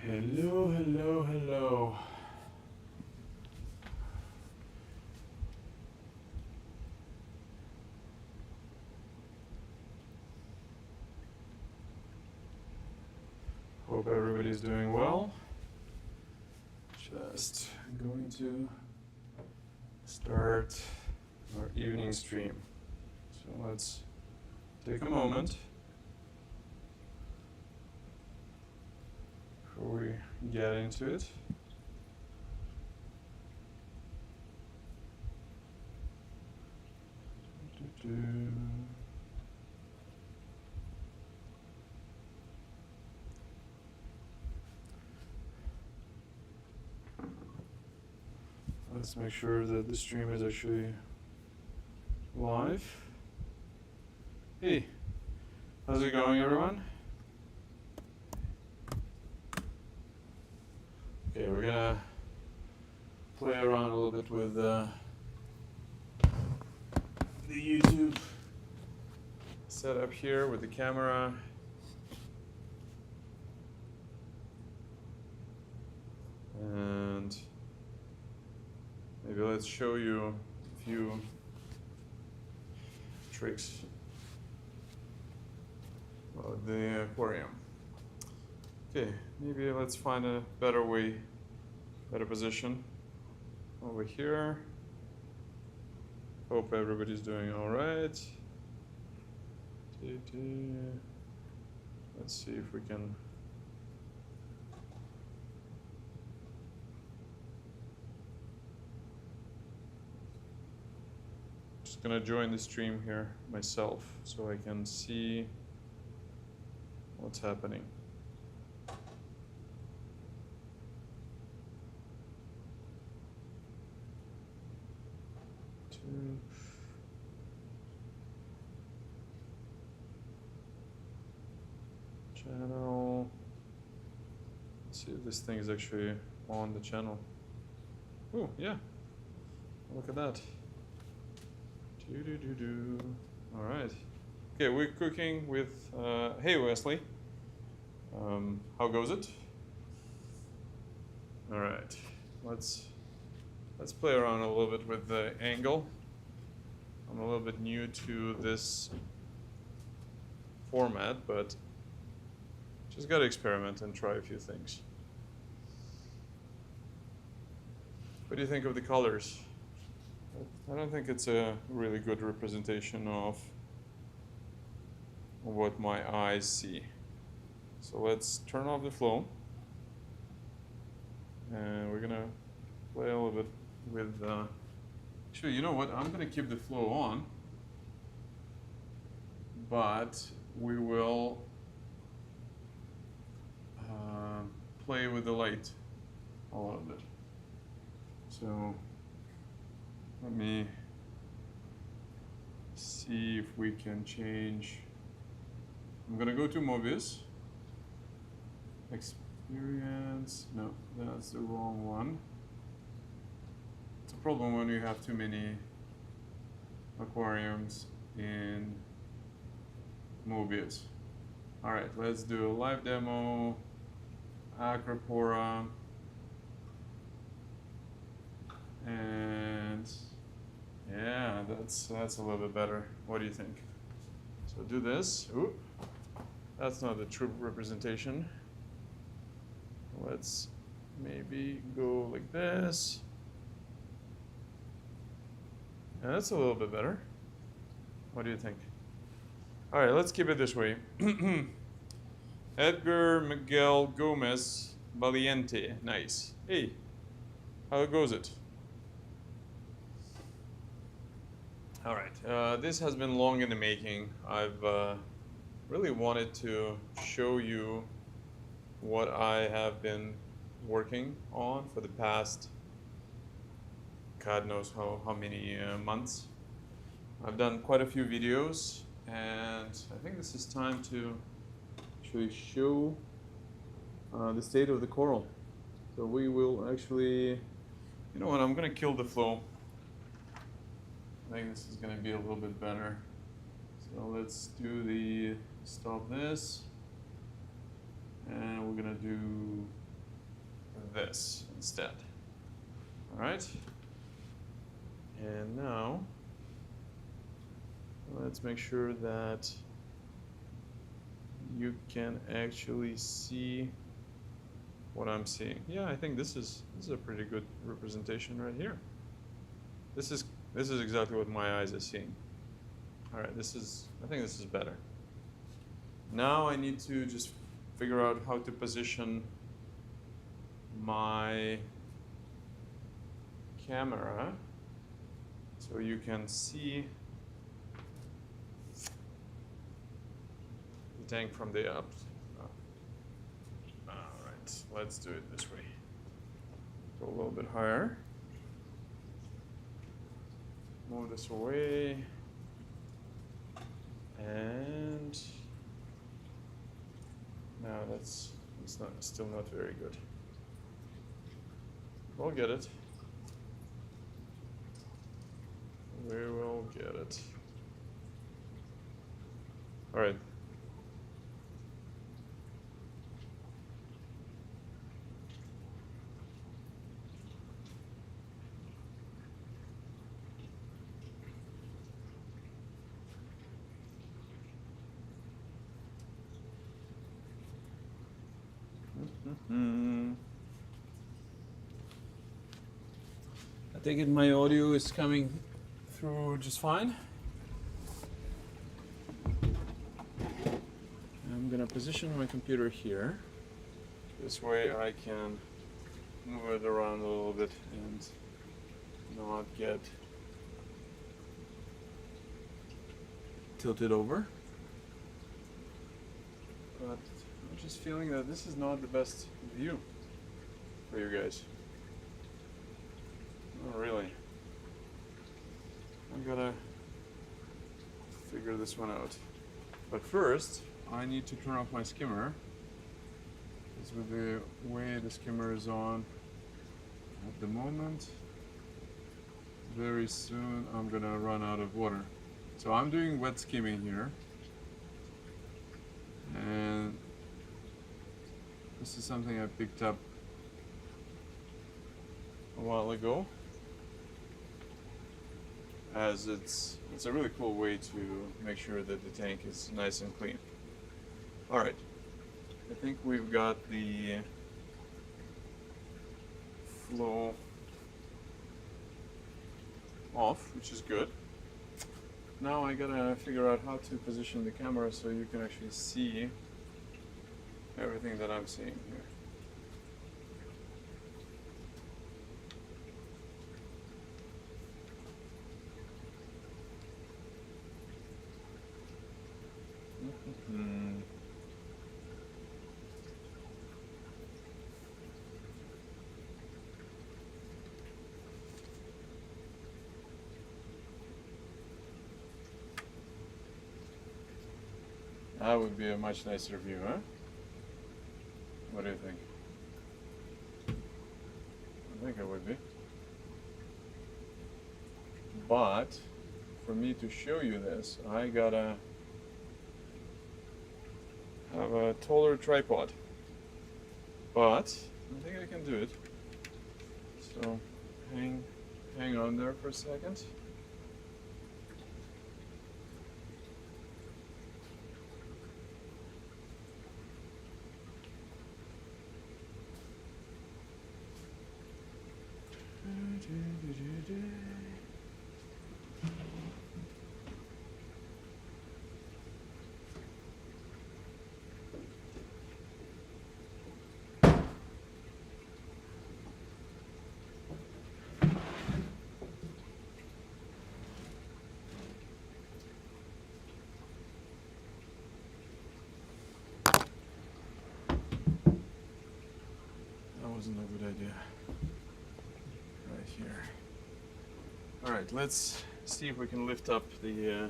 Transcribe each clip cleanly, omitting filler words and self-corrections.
Hello, hello, hello. Hope everybody's doing well. Just going to start our evening stream. So let's take a moment before we get into it. Let's make sure that the stream is actually live. Hey, how's it going, everyone? Okay, we're gonna play around a little bit with the YouTube setup here with the camera. And maybe let's show you a few tricks of the aquarium. Okay, maybe let's find a better way, better position over here. Hope everybody's doing all right. Let's see if we can. Just gonna join the stream here myself so I can see what's happening. Channel. Let's see if this thing is actually on the channel. Oh, yeah. Look at that. All right. Okay, we're cooking with. Hey, Wesley. How goes it? All right. Let's play around a little bit with the angle. I'm a little bit new to this format, but just got to experiment and try a few things. What do you think of the colors? I don't think it's a really good representation of what my eyes see. So let's turn off the flow. And we're gonna play a little bit with, actually, you know what? I'm gonna keep the flow on, but we will play with the light a little bit. So let me see if we can change. I'm gonna go to Mobius. Experience, no, that's the wrong one. It's a problem when you have too many aquariums in Mobius. All right, let's do a live demo, Acropora, and yeah, that's a little bit better. What do you think? So do this. Ooh, that's not the true representation. Let's maybe go like this. And that's a little bit better. What do you think? All right, let's keep it this way. Edgar Miguel Gomez Valiente. Nice. Hey, how goes it? All right, this has been long in the making. I've really wanted to show you what I have been working on for the past, God knows how many months. I've done quite a few videos, and I think this is time to actually show the state of the coral. So we will actually, you know what, I'm gonna kill the flow. I think this is gonna be a little bit better. So let's do the stop this. And we're gonna do this instead. All right. And now let's make sure that you can actually see what I'm seeing. Yeah, I think this is a pretty good representation right here. This is exactly what my eyes are seeing. All right, I think this is better. Now I need to just figure out how to position my camera so you can see the tank from the up. All right, let's do it this way. Go a little bit higher. Move this away. And now it's still not very good. We'll get it. We will get it. All right. I take it my audio is coming through just fine. I'm gonna position my computer here. This way I can move it around a little bit and not get tilted over. But I'm just feeling that this is not the best view for you guys. Not really. I gotta figure this one out. But first, I need to turn off my skimmer. Because with the way the skimmer is on at the moment, very soon I'm gonna run out of water. So I'm doing wet skimming here. And this is something I picked up a while ago, as it's a really cool way to make sure that the tank is nice and clean. All right, I think we've got the flow off, which is good. Now I gotta figure out how to position the camera so you can actually see everything that I'm seeing here. That would be a much nicer view, huh? What do you think? I think it would be. But for me to show you this, I gotta have a taller tripod. But I think I can do it. So hang on there for a second. That wasn't a good idea. Right here. All right, let's see if we can lift up the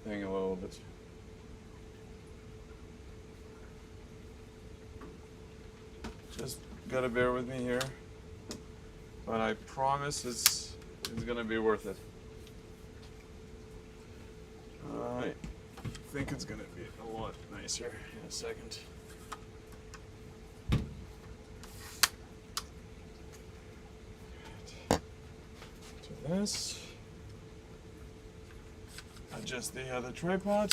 thing a little bit. Just gotta bear with me here, but I promise it's gonna be worth it. I think it's gonna be a lot nicer in a second. this. Adjust the other tripod.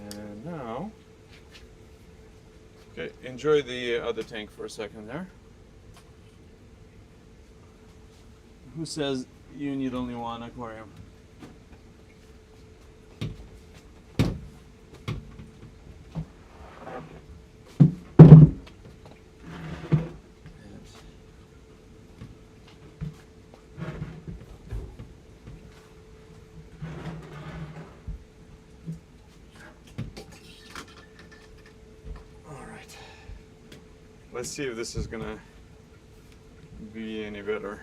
And now, okay, enjoy the other tank for a second there. Who says you need only one aquarium? Let's see if this is gonna be any better.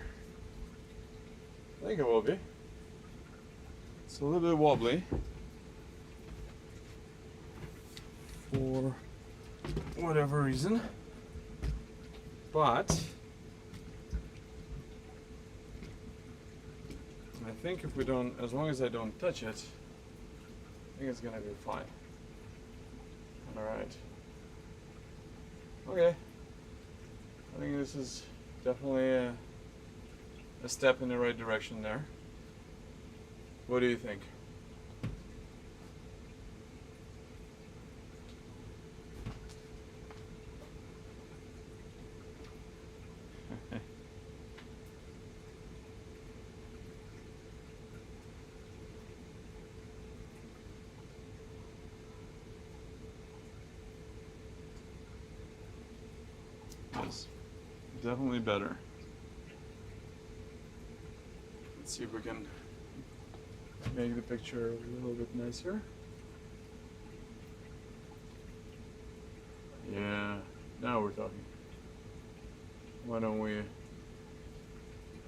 I think it will be. It's a little bit wobbly for whatever reason, but I think if we don't, as long as I don't touch it, I think it's gonna be fine. All right. Okay. I think this is definitely a step in the right direction there. What do you think? Yes. Definitely better. Let's see if we can make the picture a little bit nicer. Yeah, now we're talking. Why don't we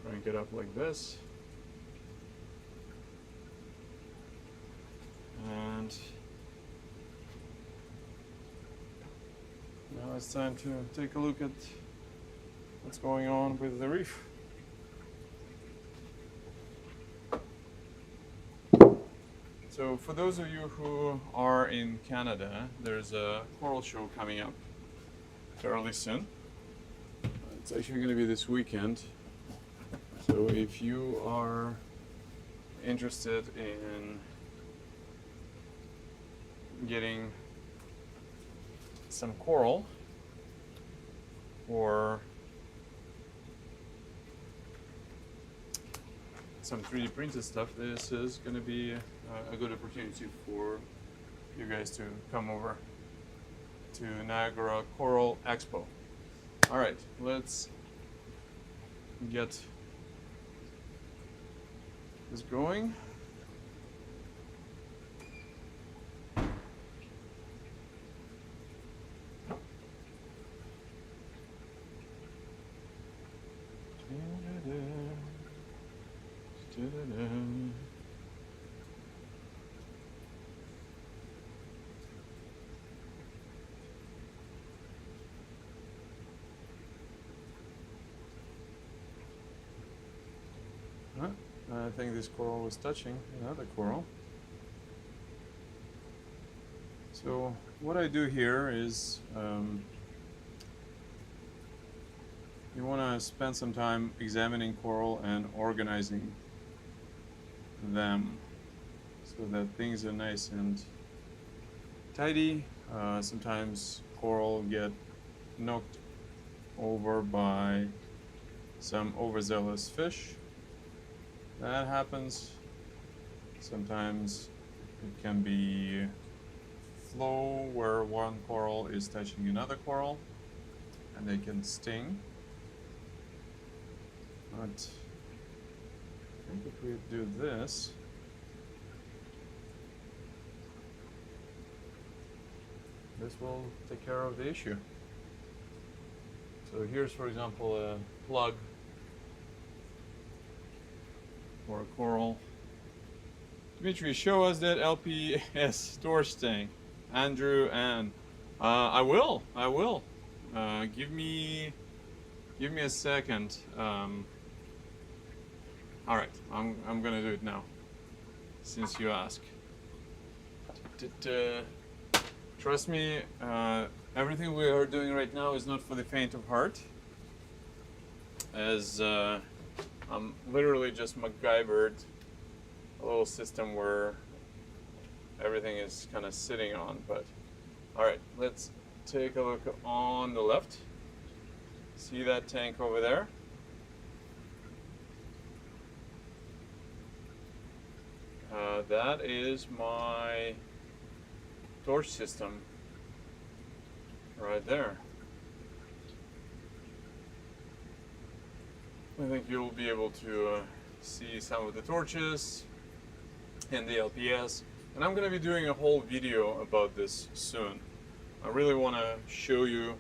crank it up like this? And now it's time to take a look at what's going on with the reef. So for those of you who are in Canada, there's a coral show coming up fairly soon. It's actually going to be this weekend. So if you are interested in getting some coral or some 3D printed stuff, this is going to be a good opportunity for you guys to come over to Niagara Coral Expo. All right, let's get this going. I think this coral was touching another coral. So what I do here is you want to spend some time examining coral and organizing them so that things are nice and tidy. Sometimes coral get knocked over by some overzealous fish. That happens. Sometimes it can be flow where one coral is touching another coral and they can sting. But I think if we do this, this will take care of the issue. So here's, for example, a plug for a coral. Dimitri, show us that LPS storage tank. Andrew and I will. Give me a second. All right, I'm gonna do it now, since you ask. Trust me, everything we are doing right now is not for the faint of heart. as I'm literally just MacGyvered a little system where everything is kind of sitting on. But all right, let's take a look on the left. See that tank over there? That is my torch system right there. I think you'll be able to see some of the torches and the LPS, and I'm going to be doing a whole video about this soon. I really want to show you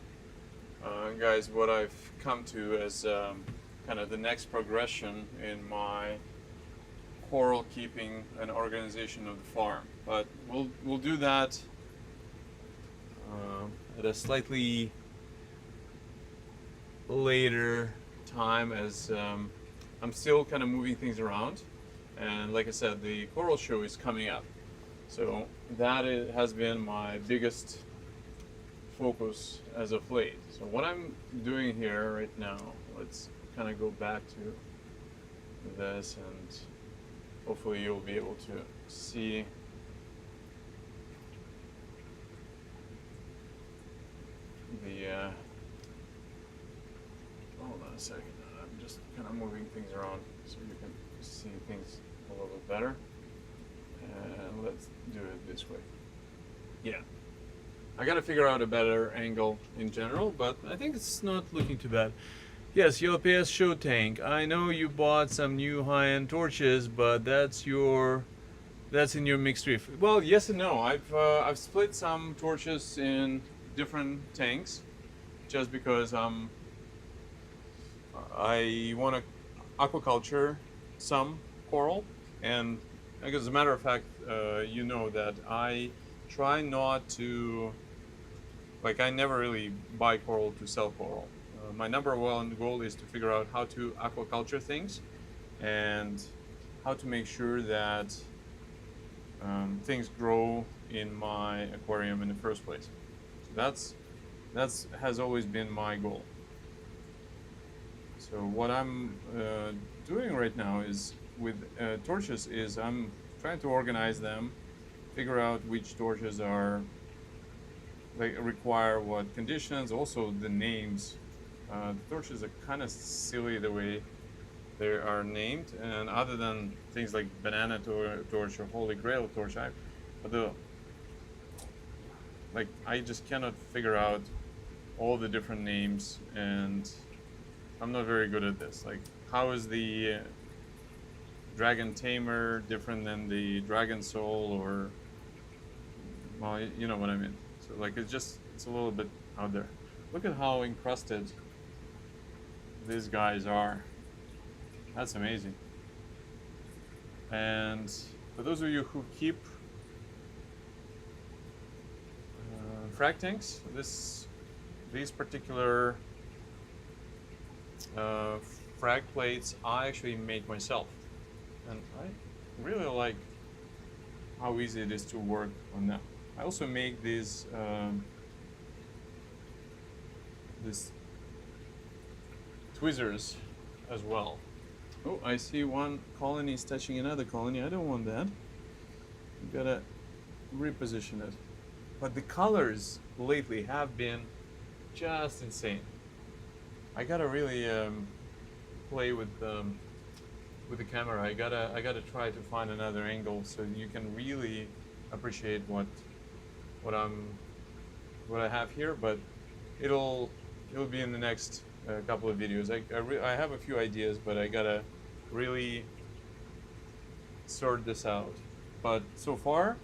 guys what I've come to as kind of the next progression in my coral keeping and organization of the farm, but we'll do that at a slightly later time, as I'm still kind of moving things around, and like I said, the coral show is coming up, so that has been my biggest focus as of late. So what I'm doing here right now, let's kind of go back to this, and hopefully you'll be able to see the hold on a second, I'm just kind of moving things around so you can see things a little bit better, and let's do it this way. Yeah, I gotta figure out a better angle in general, but I think it's not looking too bad. Yes, your PS show tank. I know you bought some new high-end torches, but that's in your mixed reef. Well, yes and no. I've split some torches in different tanks, just because I want to aquaculture some coral, and as a matter of fact, you know that I try not to, like, I never really buy coral to sell coral. My number one goal is to figure out how to aquaculture things and how to make sure that things grow in my aquarium in the first place. So that's has always been my goal. So what I'm doing right now is with torches is I'm trying to organize them, figure out which torches are require what conditions, also the names. The torches are kind of silly the way they are named, and other than things like banana torch or holy grail torch, I just cannot figure out all the different names, and I'm not very good at this. Like, how is the dragon tamer different than the dragon soul, or, well, you know what I mean. So like, it's a little bit out there. Look at how encrusted these guys are. That's amazing. And for those of you who keep frag tanks, these particular frag plates I actually make myself, and I really like how easy it is to work on them. I also make these tweezers as well. Oh, I see one colony is touching another colony. I don't want that. You gotta reposition it. But the colors lately have been just insane. I gotta really play with the camera. I gotta try to find another angle so you can really appreciate what I have here. But it'll be in the next couple of videos. I have a few ideas, but I gotta really sort this out. But so far,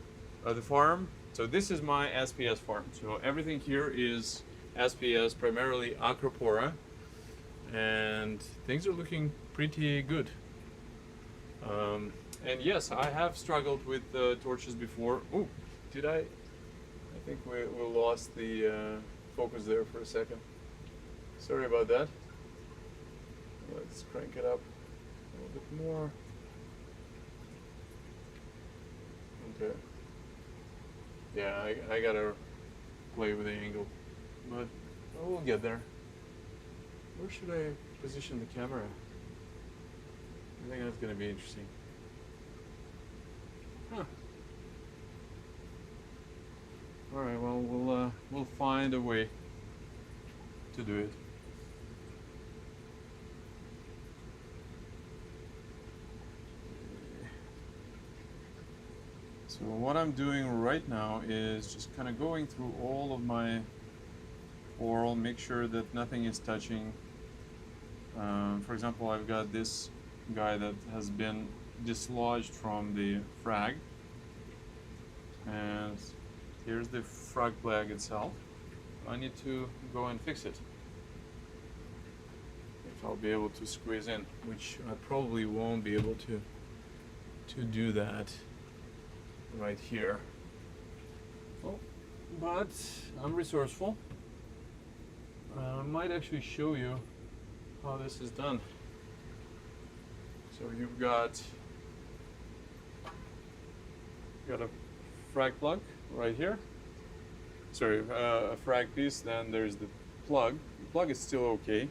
the farm. So this is my SPS farm. So everything here is SPS, primarily Acropora, and things are looking pretty good. And yes, I have struggled with torches before. Oh, did I? I think we lost the focus there for a second. Sorry about that. Let's crank it up a little bit more. Okay. Yeah, I gotta play with the angle, but we'll get there. Where should I position the camera? I think that's going to be interesting. Huh. All right. Well, we'll find a way to do it. So what I'm doing right now is just kind of going through all of my coral, make sure that nothing is touching. For example, I've got this guy that has been dislodged from the frag, and here's the frag flag itself. I need to go and fix it. If I'll be able to squeeze in, which I probably won't be able to do that right here. Oh, but I'm resourceful. I might actually show you how this is done. So you've got a frag plug right here. Sorry, a frag piece. Then there's the plug. The plug is still okay,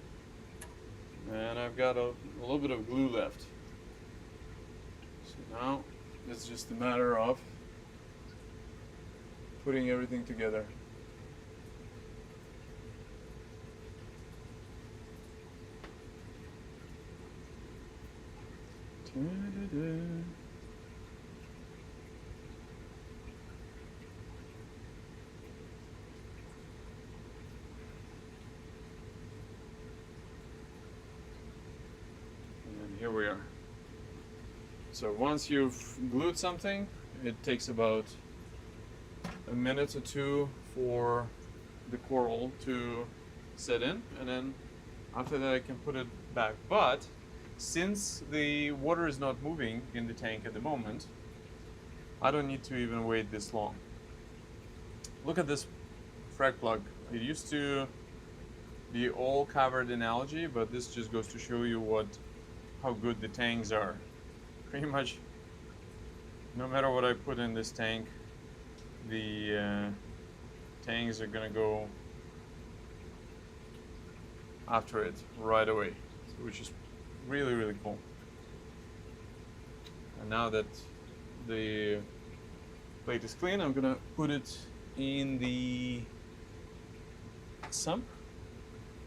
and I've got a little bit of glue left. So now it's just a matter of putting everything together. And here we are. So once you've glued something, it takes about a minute or two for the coral to set in, and then after that I can put it back. But since the water is not moving in the tank at the moment, I don't need to even wait this long. Look at this frag plug. It used to be all covered in algae, but this just goes to show you how good the tanks are. Pretty much no matter what I put in this tank, the tanks are gonna go after it right away, which is really, really cool. And now that the plate is clean, I'm gonna put it in the sump,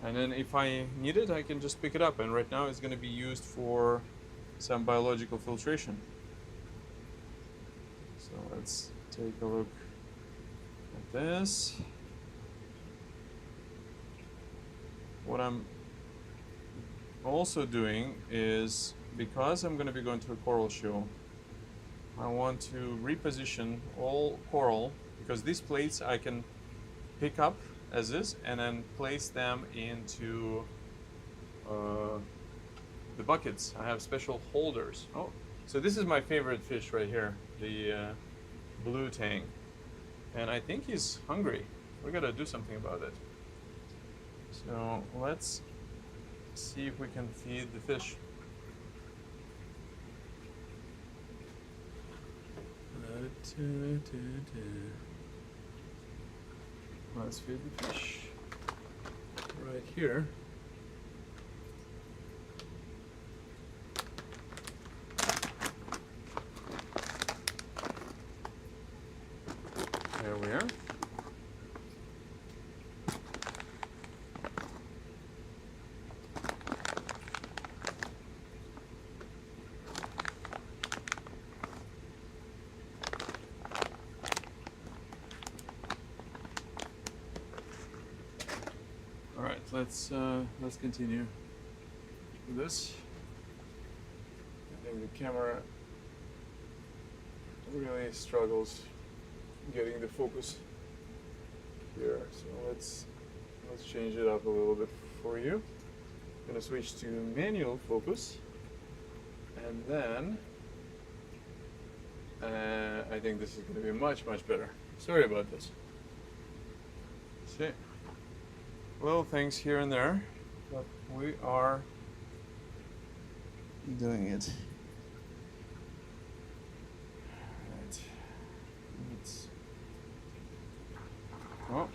and then if I need it, I can just pick it up. And right now it's gonna be used for some biological filtration. So let's take a look at this. What I'm also doing is, because I'm going to be going to a coral show, I want to reposition all coral, because these plates I can pick up as is and then place them into the buckets. I have special holders. Oh, so this is my favorite fish right here, the blue tang, and I think he's hungry. We gotta do something about it. So let's see if we can feed the fish. Let's feed the fish right here. There we are. All right, let's continue with this. I think the camera really struggles getting the focus here, so let's change it up a little bit for you. I'm gonna switch to manual focus, and then I think this is gonna be much better. Sorry about this. See, little things here and there, but we are doing it. Right. Oh,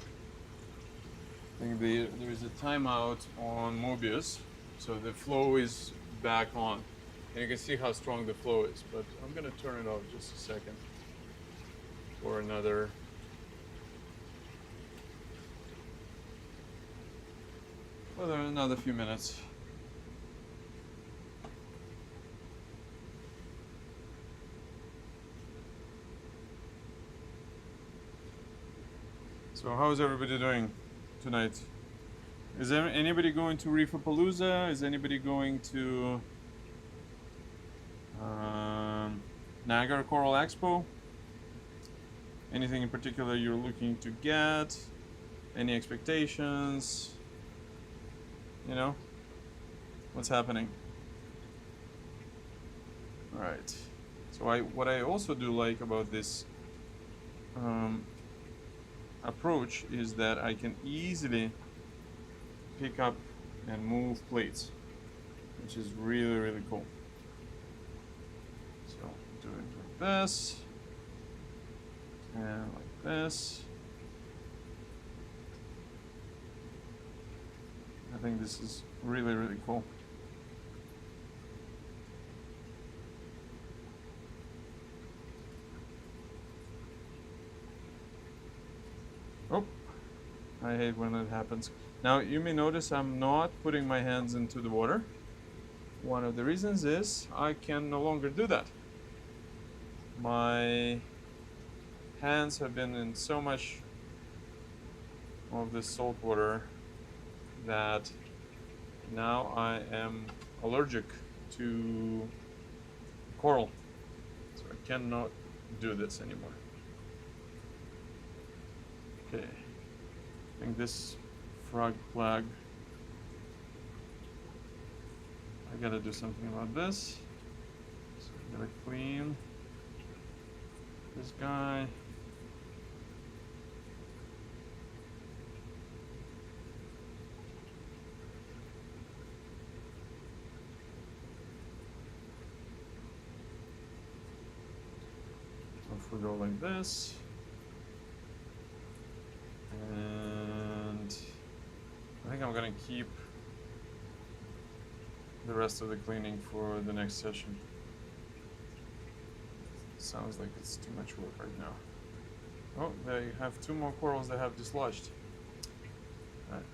I think there is a timeout on Mobius, so the flow is back on. And you can see how strong the flow is, but I'm gonna turn it off just a second for another few minutes. So how's everybody doing tonight? Is there anybody going to Reef Palooza? Is anybody going to Niagara Coral Expo? Anything in particular you're looking to get? Any expectations? You know, what's happening? All right. So what I also do like about this approach is that I can easily pick up and move plates, which is really, really cool. So do it like this and like this. I think this is really, really cool. Oh, I hate when that happens. Now you may notice I'm not putting my hands into the water. One of the reasons is I can no longer do that. My hands have been in so much of this salt water that now I am allergic to coral. So I cannot do this anymore. Okay, I think this frog flag, I gotta do something about this. So I gotta clean this guy. If we go like this, and I think I'm gonna keep the rest of the cleaning for the next session. Sounds like it's too much work right now. Oh, they have two more corals that have dislodged. All right.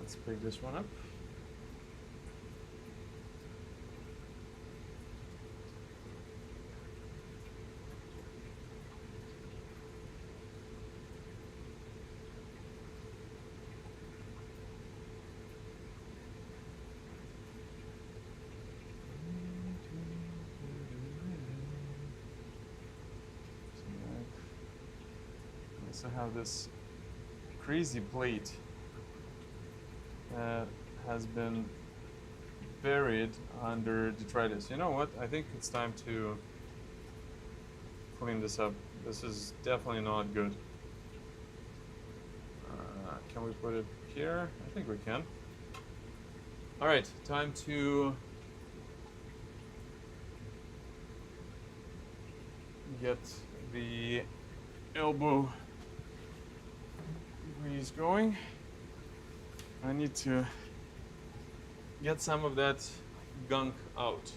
Let's pick this one up. I have this crazy plate that has been buried under detritus. You know what? I think it's time to clean this up. This is definitely not good. Can we put it here? I think we can. All right, time to get the elbow grease going. I need to get some of that gunk out.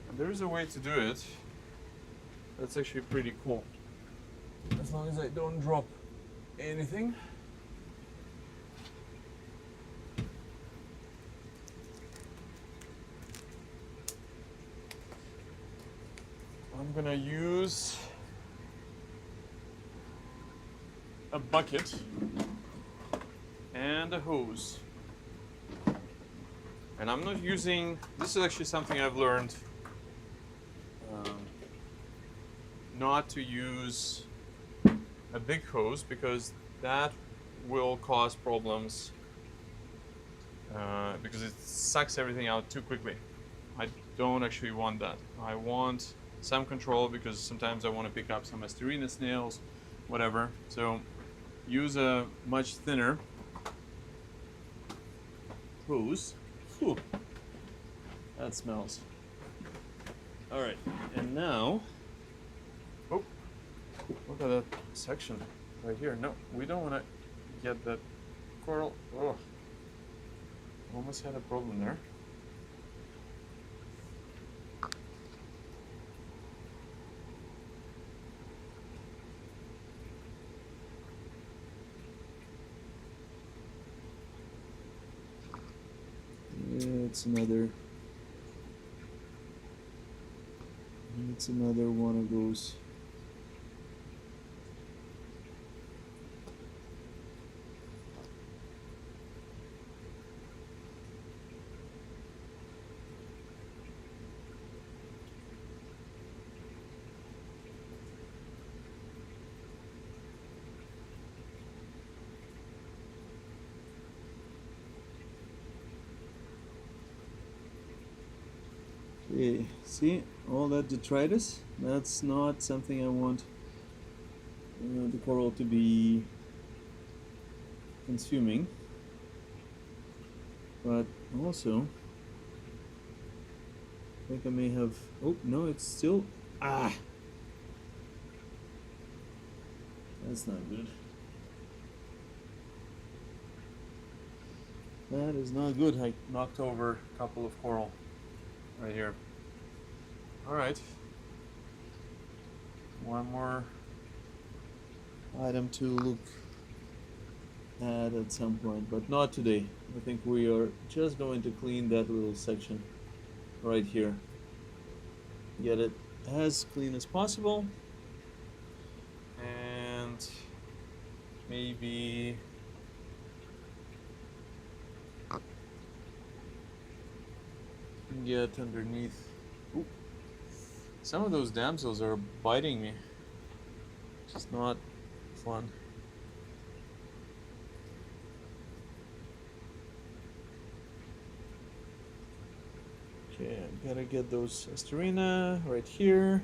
And there is a way to do it that's actually pretty cool. As long as I don't drop anything. I'm gonna use a bucket and a hose. And I'm not using, this is actually something I've learned, not to use a big hose because that will cause problems because it sucks everything out too quickly. I don't actually want that. I want some control because sometimes I want to pick up some Asterina snails, whatever. So use a much thinner hose. Whew. That smells. All right, and now, oh, Look at that section right here. No, we don't want to get that coral. Oh, almost had a problem there. It's another one of those. Okay, see all that detritus? That's not something I want the coral to be consuming. But also, I think I may have. Oh no, it's still. Ah! That's not good. That is not good. I knocked over a couple of coral right here. Alright. One more item to look at some point, but not today. I think we are just going to clean that little section right here. Get it as clean as possible. And maybe get underneath. Ooh. Some of those damsels are biting me. It's not fun. Okay, I gotta get those Asterina right here.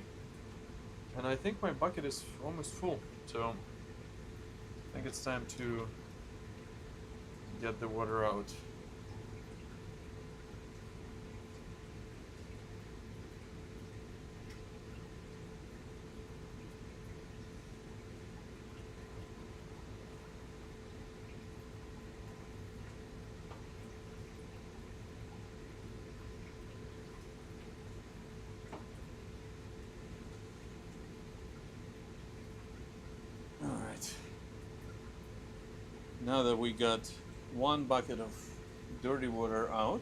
And I think my bucket is almost full, so I think it's time to get the water out. Now that we got one bucket of dirty water out,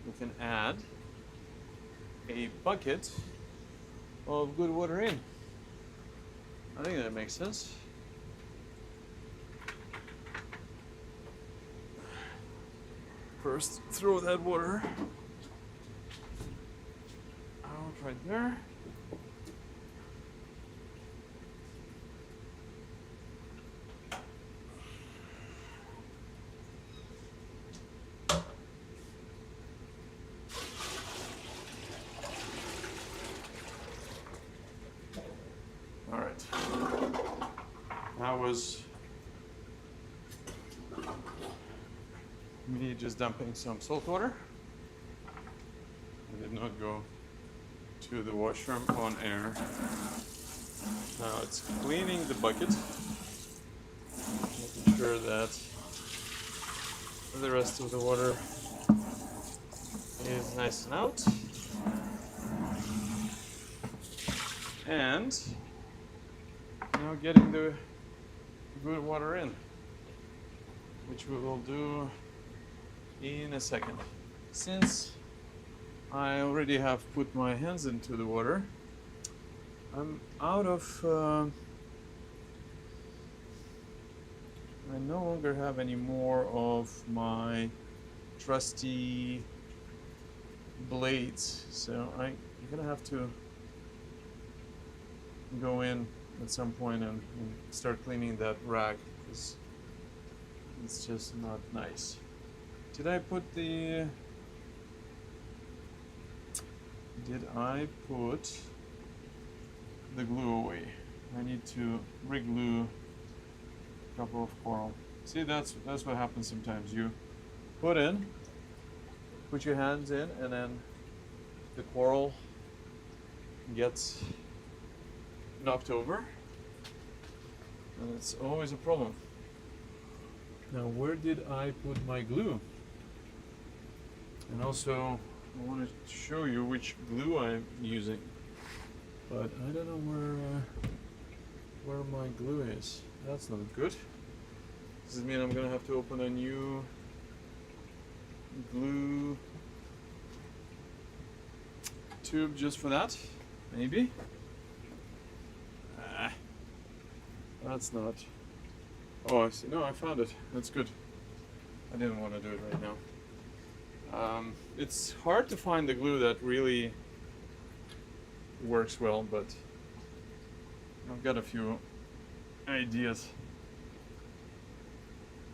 we can add a bucket of good water in. I think that makes sense. First, throw that water out right there. That was me just dumping some salt water. I did not go to the washroom on air. Now it's cleaning the bucket, making sure that the rest of the water is nice and out. And now getting the good water in, which we will do in a second. Since I already have put my hands into the water, I'm out of I no longer have any more of my trusty blades, so I'm gonna have to go in at some point and start cleaning that rack, because it's just not nice. Did I put the glue away? I need to reglue a couple of coral. See, that's what happens sometimes. You put your hands in, and then the coral gets knocked over, and it's always a problem. Now, where did I put my glue? And also, I wanted to show you which glue I'm using, but I don't know where my glue is. That's not good. Does this mean I'm gonna have to open a new glue tube just for that? Maybe? That's not. Oh, I see. No, I found it. That's good. I didn't want to do it right now. It's hard to find the glue that really works well, but I've got a few ideas.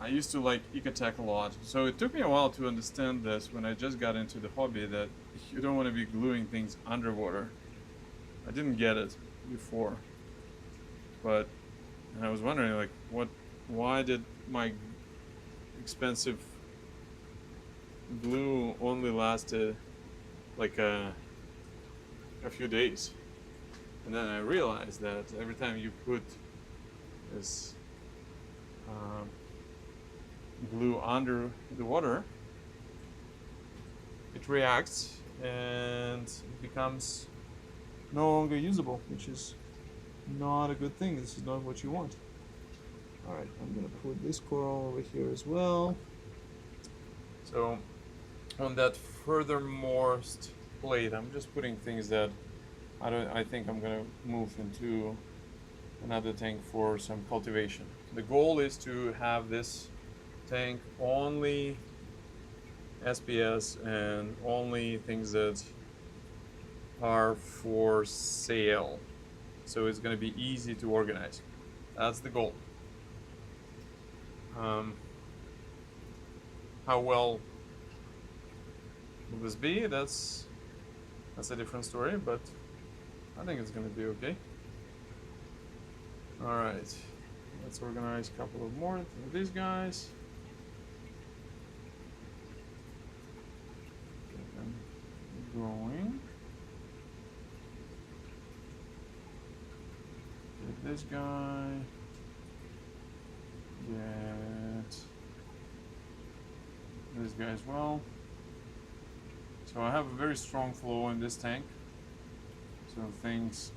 I used to like Ecotech a lot, so it took me a while to understand this when I just got into the hobby, that you don't want to be gluing things underwater. I didn't get it before, but I was wondering, like, why did my expensive glue only lasted like a few days? And then I realized that every time you put this glue under the water, it reacts and it becomes no longer usable, which is not a good thing. This is not what you want. Alright, I'm gonna put this coral over here as well. So on that furthermost plate, I'm just putting things that I think I'm gonna move into another tank for some cultivation. The goal is to have this tank only SPS and only things that are for sale, so it's going to be easy to organize. That's the goal. How well will this be? That's a different story, but I think it's going to be okay. All right, let's organize a couple of more of these guys. Get them going. Get this guy. Get this guy as well. So I have a very strong flow in this tank, so things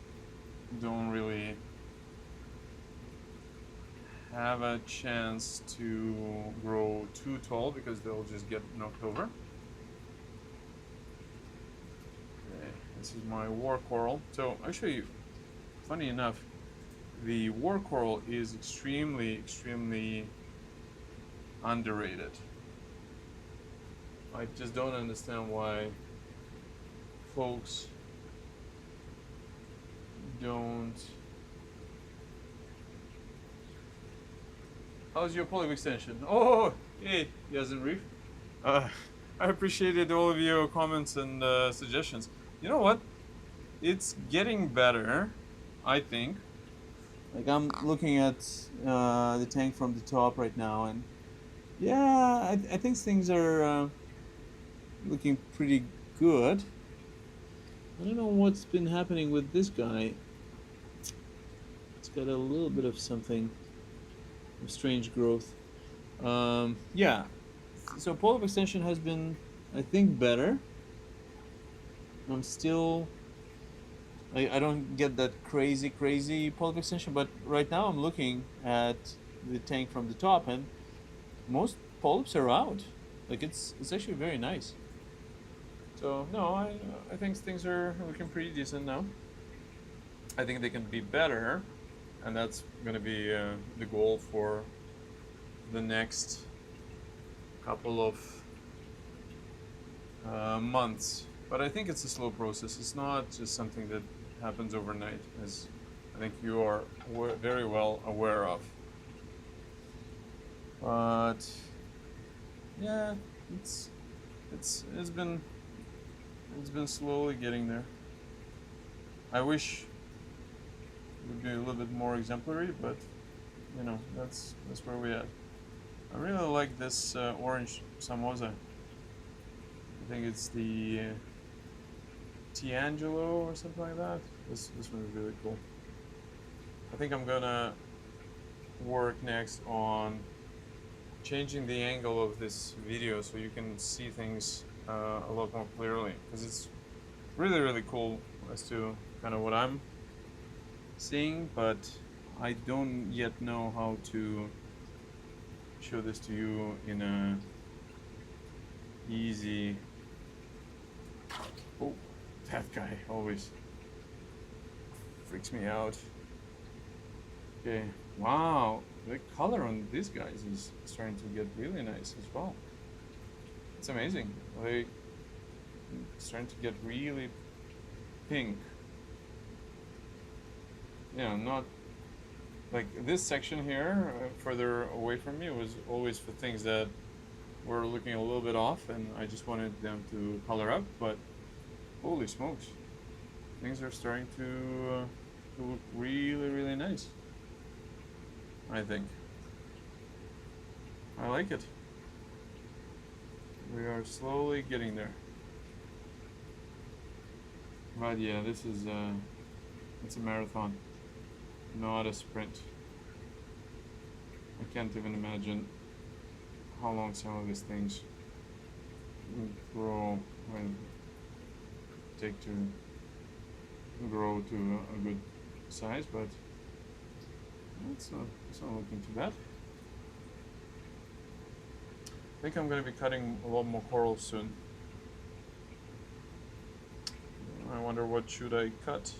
don't really have a chance to grow too tall because they'll just get knocked over. Okay, this is my war coral. So actually, funny enough, the war coral is extremely underrated. I just don't understand why folks don't. How's your polyp extension? Oh, hey, yes, and Reef. I appreciated all of your comments and suggestions. You know what? It's getting better, I think. Like, I'm looking at the tank from the top right now, and yeah, I think things are looking pretty good. I don't know what's been happening with this guy. It's got a little bit of something, strange growth. Yeah, so polyp extension has been, I think, better. I'm still, I don't get that crazy polyp extension, but right now I'm looking at the tank from the top, and most polyps are out. Like, it's actually very nice. So no, I think things are looking pretty decent now. I think they can be better, and that's going to be the goal for the next couple of months. But I think it's a slow process. It's not just something that happens overnight, as I think you are very well aware of. But yeah, it's been slowly getting there. I wish it would be a little bit more exemplary, but you know, that's where we're at. I really like this orange Samoza. I think it's the Tiangelo or something like that. This one is really cool. I think I'm gonna work next on changing the angle of this video so you can see things a lot more clearly, because it's really cool as to kind of what I'm seeing, but I don't yet know how to show this to you in a easy. Oh, that guy always freaks me out. Okay, wow, the color on these guys is starting to get really nice as well. It's amazing. Like, it's starting to get really pink. Yeah, not like this section here, further away from me, was always for things that were looking a little bit off, and I just wanted them to color up. But holy smokes, things are starting to look really nice. I think I like it. We are slowly getting there. But yeah, this is it's a marathon, not a sprint. I can't even imagine how long some of these things grow and take to grow to a good size, but it's not looking too bad. I think I'm going to be cutting a lot more coral soon. I wonder what should I cut.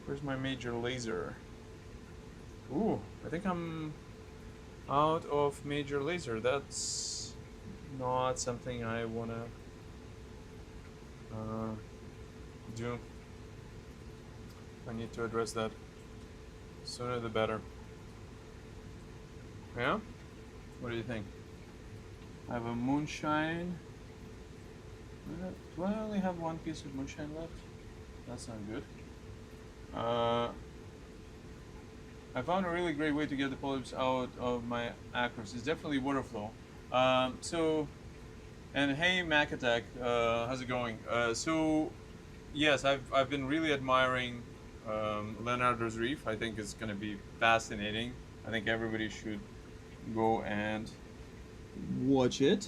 Where's my major laser? Ooh, I think I'm out of major laser. That's not something I want to do. I need to address that. Sooner the better. Yeah? What do you think? I have a moonshine. Do I only have one piece of moonshine left? That's not good. I found a really great way to get the polyps out of my aquas. It's definitely water flow. And hey Mac Attack, how's it going? So yes, I've been really admiring Leonardo's Reef. I think it's gonna be fascinating. I think everybody should go and watch it.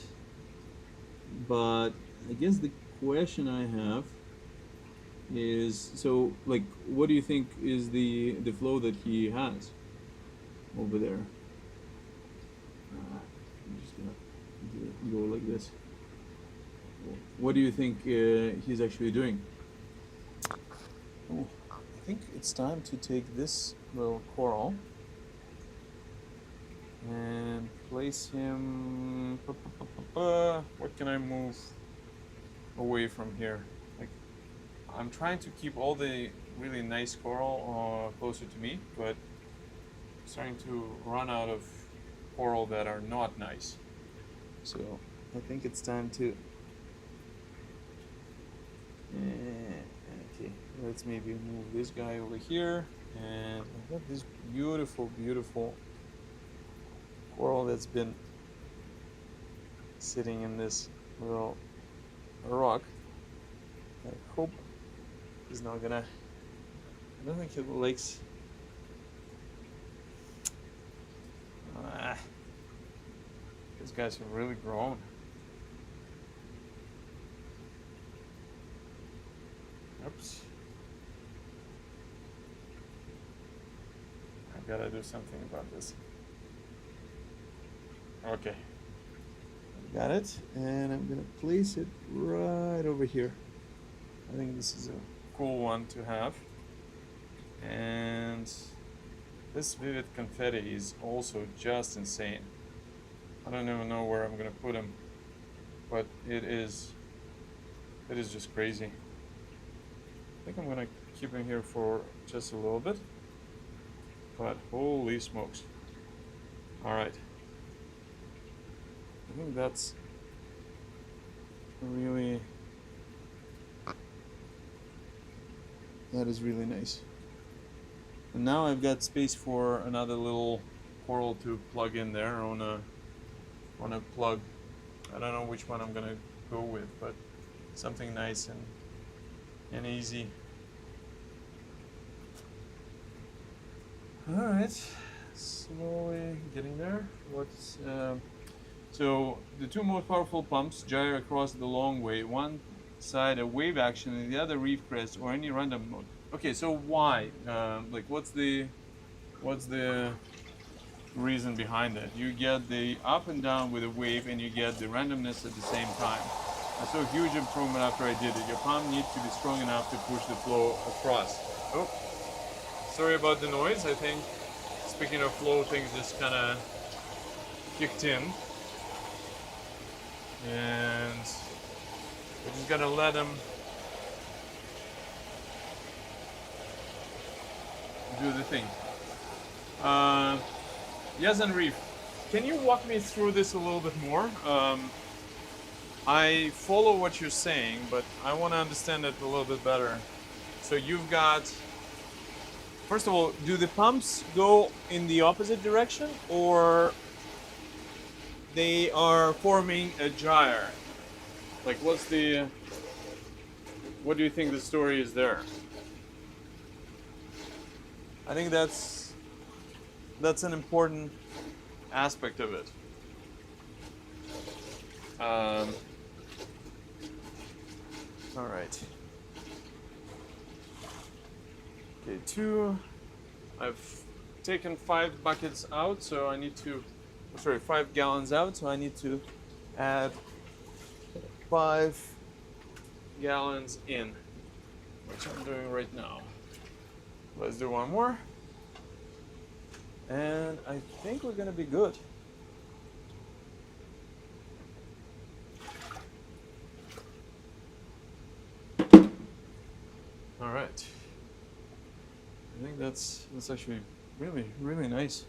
But I guess the question I have is, so like, what do you think is the flow that he has over there? I'm just gonna go like this. What do you think he's actually doing? Oh, I think it's time to take this little coral and place him. What can I move away from here? Like, I'm trying to keep all the really nice coral closer to me, but I'm starting to run out of coral that are not nice. So I think it's time to. Okay, let's maybe move this guy over here, and I got this beautiful coral that's been sitting in this little rock. I hope he's not gonna. I don't think he likes. These guys have really grown. Oops. I gotta do something about this. Okay. Got it, and I'm gonna place it right over here. I think this is a cool one to have. And this vivid confetti is also just insane. I don't even know where I'm gonna put him, but it is just crazy. I think I'm gonna keep him here for just a little bit, but holy smokes. All right. I think that's really, that is really nice. And now I've got space for another little coral to plug in there on a plug. I don't know which one I'm gonna go with, but something nice and easy. All right, slowly getting there. What's so the two most powerful pumps gyre across the long way. One side a wave action, and the other reef crest or any random mode. Okay, so why? Like, what's the reason behind it? You get the up and down with a wave, and you get the randomness at the same time. I saw a huge improvement after I did it. Your pump needs to be strong enough to push the flow across. Oh, sorry about the noise. I think, speaking of flow, things just kind of kicked in. And we're just gonna let them do the thing. Yes, and Reef, can you walk me through this a little bit more? I follow what you're saying, but I want to understand it a little bit better. So you've got, first of all, do the pumps go in the opposite direction, or they are forming a gyre? Like, what do you think the story is there? I think that's an important aspect of it. All right. Okay, I've taken 5 buckets out, so I need to, 5 gallons out, so I need to add 5 gallons in, which I'm doing right now. Let's do one more. And I think we're gonna be good. All right. I think that's actually really, really nice.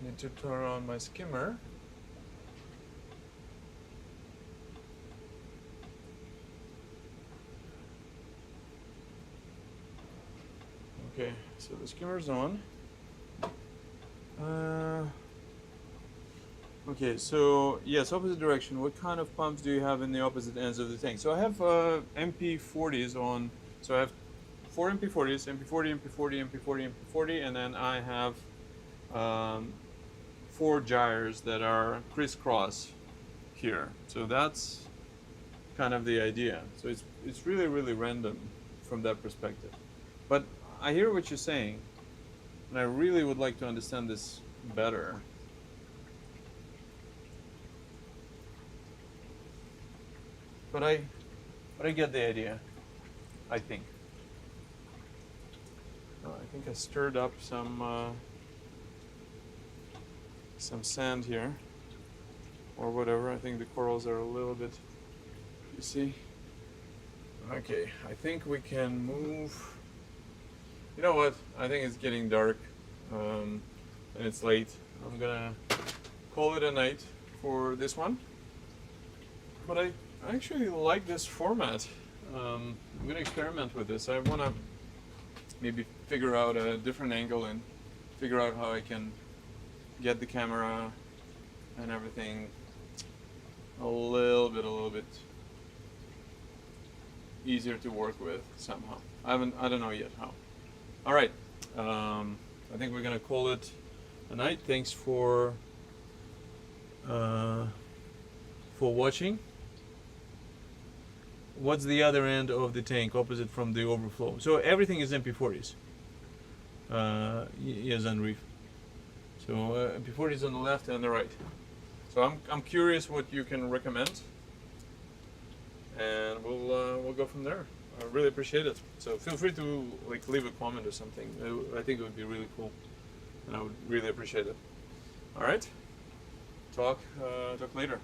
Need to turn on my skimmer. Okay, so the skimmer's on. Okay, so yes, opposite direction. What kind of pumps do you have in the opposite ends of the tank? So I have MP40s on. So I have 4 MP40s, MP40, MP40, MP40, MP40, and then I have 4 gyres that are crisscross here. So that's kind of the idea. So it's really, really random from that perspective. But I hear what you're saying, and I really would like to understand this better. But I get the idea, I think. Oh, I think I stirred up some sand here, or whatever. I think the corals are a little bit, you see? Okay, I think we can move. You know what? I think it's getting dark, and it's late. I'm gonna call it a night for this one. But I actually like this format. I'm gonna experiment with this. I wanna maybe figure out a different angle and figure out how I can get the camera and everything a little bit easier to work with somehow. I don't know yet how. All right, I think we're gonna call it a night. Thanks for watching. What's the other end of the tank opposite from the overflow? So everything is MP40s. Yes, on Reef. So MP40s on the left and the right. So I'm curious what you can recommend, and we'll go from there. I really appreciate it. So feel free to leave a comment or something. I think it would be really cool, and I would really appreciate it. All right. Talk later.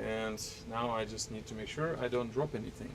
And now I just need to make sure I don't drop anything.